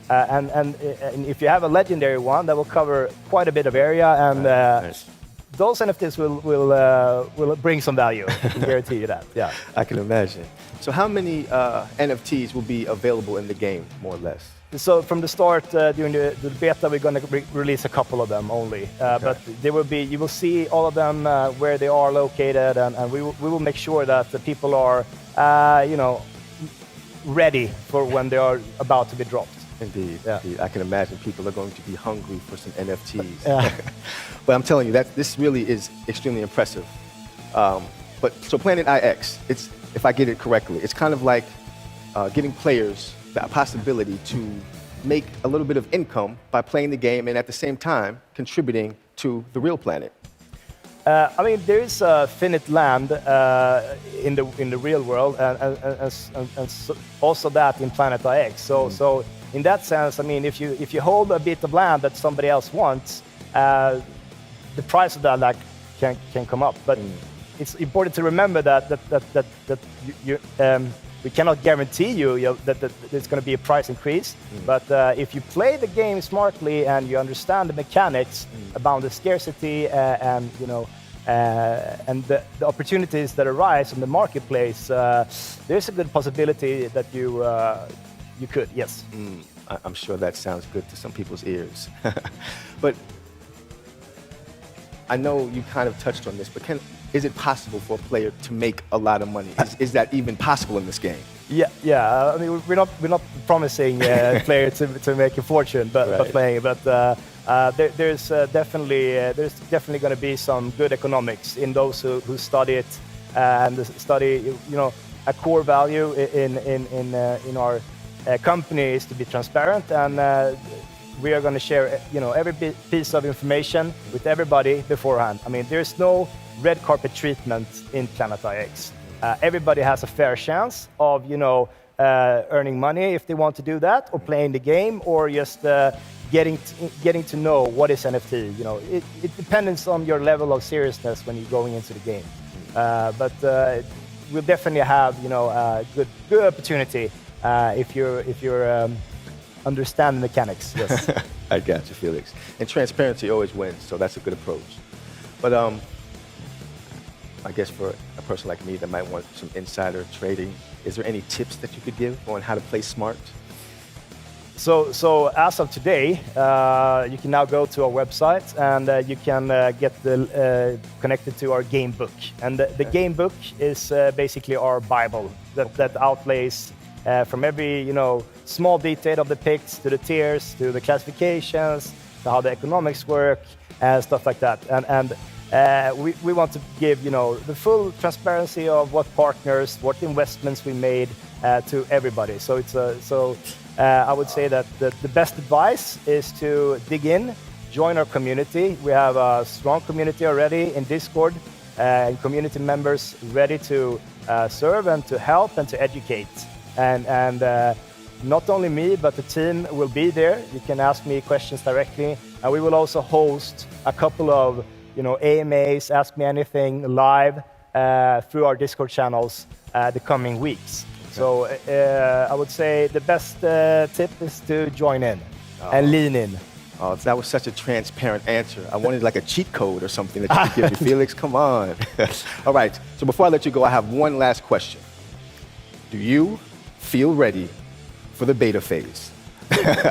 And if you have a legendary one, that will cover quite a bit of area, and nice. Those NFTs will bring some value. I can guarantee you that. Yeah, I can imagine. So how many NFTs will be available in the game, more or less? So from the start, during the beta, we're going to release a couple of them only. But there will be, you will see all of them where they are located, and we will make sure that the people are, ready for when they are about to be dropped. Indeed, yeah. Indeed. I can imagine people are going to be hungry for some NFTs. But I'm telling you, that this really is extremely impressive. But so Planet IX, it's, if I get it correctly, it's kind of like giving players the possibility to make a little bit of income by playing the game and at the same time contributing to the real planet. There is finite land in the real world, and also that in Planet IX. So in that sense, if you hold a bit of land that somebody else wants, the price of that can come up. But it's important to remember that we cannot guarantee you that there's going to be a price increase. But if you play the game smartly and you understand the mechanics about the scarcity and the opportunities that arise in the marketplace, there's a good possibility that you could, yes. I'm sure that sounds good to some people's ears. But I know you kind of touched on this, but is it possible for a player to make a lot of money? Is that even possible in this game? Yeah. We're not promising players to make a fortune, but playing. But there's definitely going to be some good economics in those who study it and study. A core value in our company is to be transparent, and we are going to share every piece of information with everybody beforehand. There's no red carpet treatment in Planet IX. Everybody has a fair chance of earning money if they want to do that, or playing the game, or just getting to know what is NFT. It depends on your level of seriousness when you're going into the game. But we'll definitely have a good opportunity if you're understand the mechanics. Yes. I got you, Felix. And transparency always wins, so that's a good approach. But I guess for a person like me that might want some insider trading, is there any tips that you could give on how to play smart? So as of today, you can now go to our website and you can get connected to our game book. And the game book is basically our Bible that outlays from every small detail of the picks to the tiers to the classifications to how the economics work and stuff like that. And we want to give the full transparency of what partners, what investments we made to everybody. So it's I would say that the best advice is to dig in, join our community. We have a strong community already in Discord, and community members ready to serve and to help and to educate. and not only me, but the team will be there. You can ask me questions directly, and we will also host a couple of AMAs, Ask Me Anything live through our Discord channels the coming weeks. So I would say the best tip is to join in and lean in. Oh, that was such a transparent answer. I wanted like a cheat code or something that you could give me. Felix, come on. All right, so before I let you go, I have one last question. Do you feel ready for the beta phase?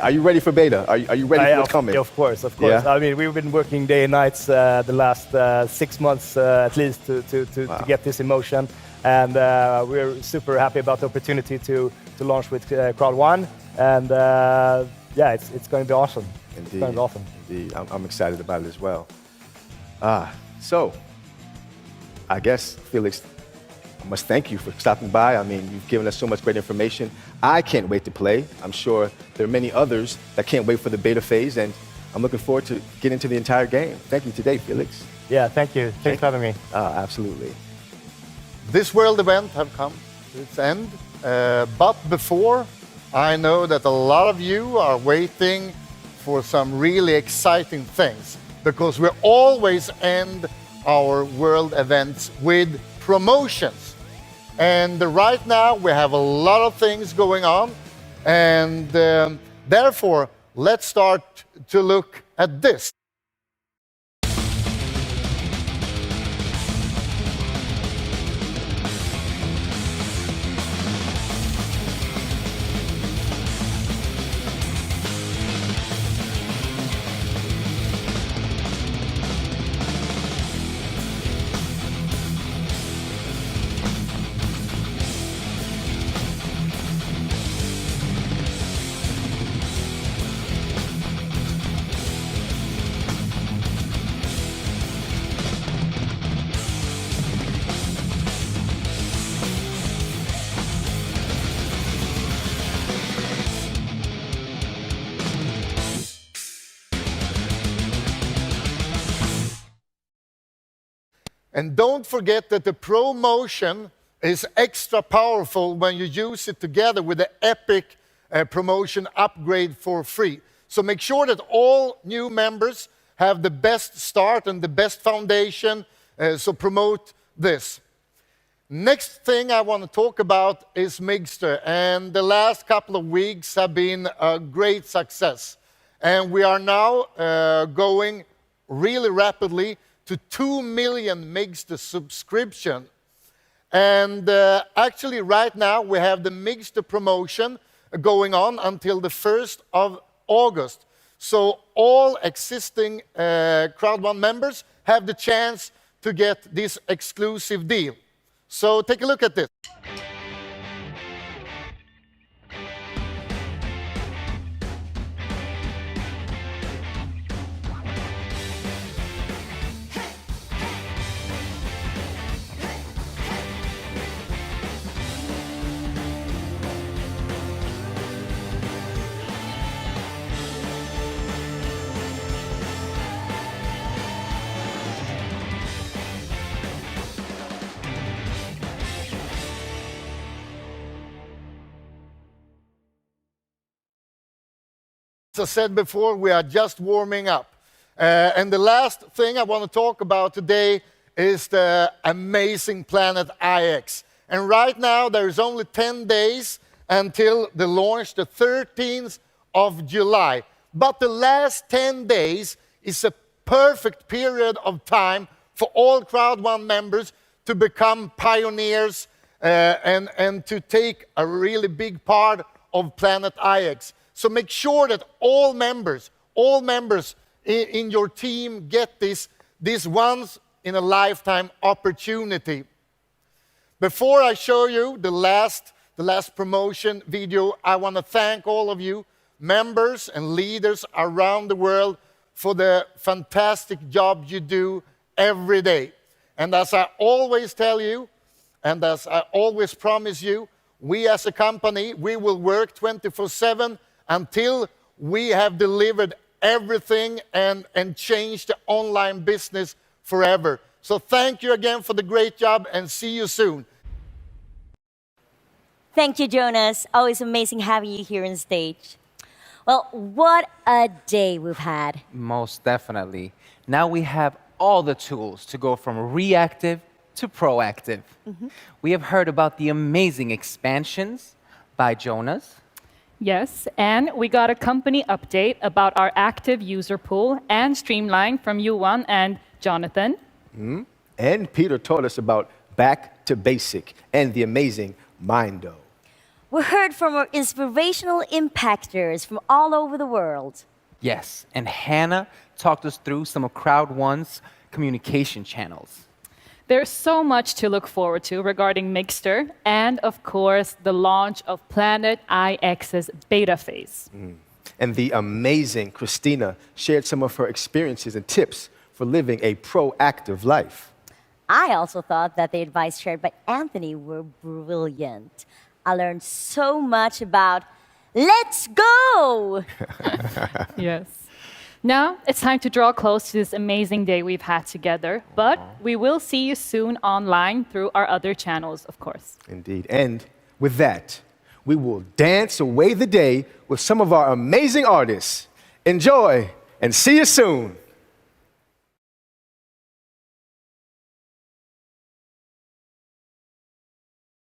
Are you ready for beta? Are you ready for what's coming? Of course, of course. Yeah? I mean, we've been working day and nights the last 6 months at least to get this in motion. And we're super happy about the opportunity to launch with CROWD1. And yeah, it's going to be awesome. Indeed. It's going to be awesome. Indeed. I'm excited about it as well. So, I guess, Felix, I must thank you for stopping by. I mean, you've given us so much great information. I can't wait to play. I'm sure there are many others that can't wait for the beta phase, and I'm looking forward to getting into the entire game. Thank you today, Felix. Yeah, thank you. Thanks for having me. Absolutely. This world event have come to its end, but before, I know that a lot of you are waiting for some really exciting things, because we always end our world events with promotions. And right now we have a lot of things going on, and therefore let's start to look at this. And don't forget that the promotion is extra powerful when you use it together with the Epic promotion upgrade for free. So make sure that all new members have the best start and the best foundation, so promote this. Next thing I want to talk about is Miggster, and the last couple of weeks have been a great success. And we are now going really rapidly to 2 million Miggster subscription. And actually right now we have the Miggster promotion going on until the 1st of August. So all existing CROWD1 members have the chance to get this exclusive deal. So take a look at this. As I said before, we are just warming up. And the last thing I want to talk about today is the amazing planet IX. And right now, there is only 10 days until the launch, the 13th of July. But the last 10 days is a perfect period of time for all CROWD1 members to become pioneers and to take a really big part of Planet IX. So make sure that all members in your team get this once-in-a-lifetime opportunity. Before I show you the last promotion video, I want to thank all of you, members and leaders around the world, for the fantastic job you do every day. And as I always tell you, and as I always promise you, we as a company, we will work 24/7 until we have delivered everything and changed the online business forever. So thank you again for the great job, and see you soon. Thank you, Jonas. Always amazing having you here on stage. Well, what a day we've had. Most definitely. Now we have all the tools to go from reactive to proactive. We have heard about the amazing expansions by Jonas. Yes, and we got a company update about our active user pool and Streamline from Johan and Jonathan. And Peter taught us about Back to Basic and the amazing Mindo. We heard from our inspirational impactors from all over the world. Yes, and Hannah talked us through some of CROWD1's communication channels. There's so much to look forward to regarding Miggster and, of course, the launch of Planet IX's beta phase. And the amazing Christina shared some of her experiences and tips for living a proactive life. I also thought that the advice shared by Anthony were brilliant. I learned so much about let's go! Yes. Now it's time to draw close to this amazing day we've had together, but we will see you soon online through our other channels, of course. Indeed. And with that, we will dance away the day with some of our amazing artists. Enjoy and see you soon.